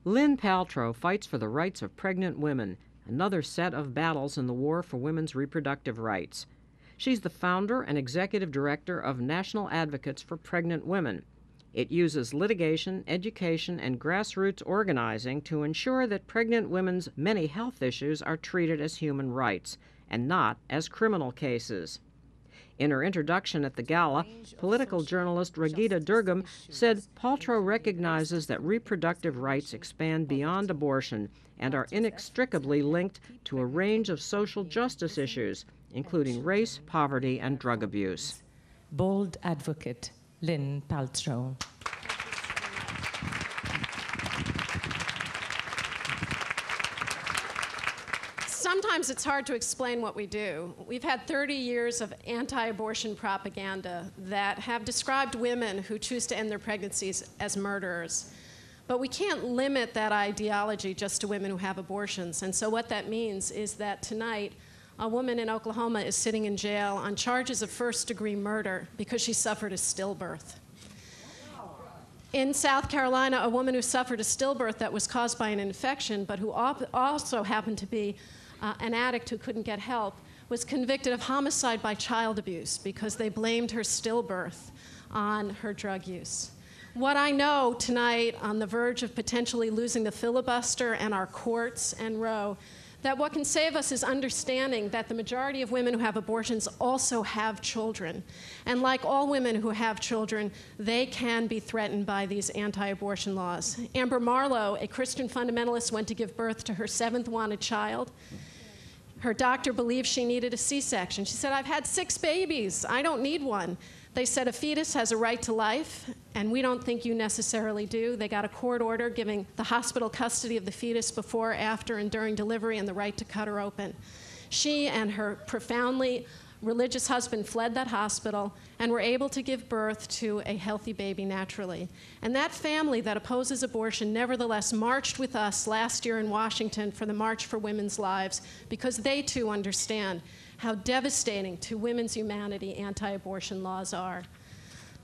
Lynn Paltrow fights for the rights of pregnant women, another set of battles in the war for women's reproductive rights. She's the founder and executive director of National Advocates for Pregnant Women. It uses litigation, education, and grassroots organizing to ensure that pregnant women's many health issues are treated as human rights and not as criminal cases. In her introduction at the gala, political journalist Regita Durgam said Paltrow recognizes that reproductive rights expand beyond abortion and are inextricably linked to a range of social justice issues, including race, poverty, and drug abuse. Bold advocate, Lynn Paltrow. Sometimes it's hard to explain what we do. We've had 30 years of anti-abortion propaganda that have described women who choose to end their pregnancies as murderers. But we can't limit that ideology just to women who have abortions. And so what that means is that tonight, a woman in Oklahoma is sitting in jail on charges of first-degree murder because she suffered a stillbirth. In South Carolina, a woman who suffered a stillbirth that was caused by an infection, but who also happened to be an addict who couldn't get help, was convicted of homicide by child abuse because they blamed her stillbirth on her drug use. What I know tonight, on the verge of potentially losing the filibuster and our courts and Roe, that what can save us is understanding that the majority of women who have abortions also have children. And like all women who have children, they can be threatened by these anti-abortion laws. Amber Marlowe, a Christian fundamentalist, went to give birth to her 7th wanted child. Her doctor believed she needed a C-section. She said, "I've had 6 babies. I don't need one." They said a fetus has a right to life, and we don't think you necessarily do. They got a court order giving the hospital custody of the fetus before, after, and during delivery, and the right to cut her open. She and her profoundly religious husband fled that hospital and were able to give birth to a healthy baby naturally. And that family that opposes abortion nevertheless marched with us last year in Washington for the March for Women's Lives because they too understand how devastating to women's humanity anti-abortion laws are.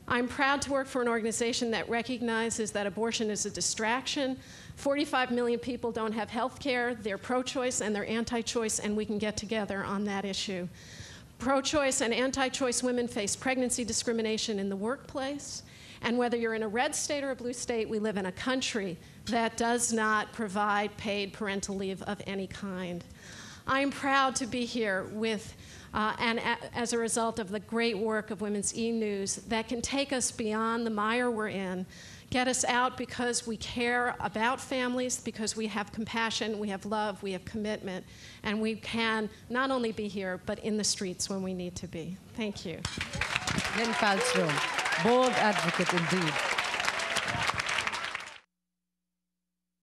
I'm proud to work for an organization that recognizes that abortion is a distraction. 45 million people don't have health care, they're pro-choice and they're anti-choice, and we can get together on that issue. Pro-choice and anti-choice women face pregnancy discrimination in the workplace, and whether you're in a red state or a blue state, we live in a country that does not provide paid parental leave of any kind. I'm proud to be here with, as a result of the great work of Women's eNews that can take us beyond the mire we're in, get us out because we care about families, because we have compassion, we have love, we have commitment, and we can not only be here, but in the streets when we need to be. Thank you. Lynn Paltrow, bold advocate indeed.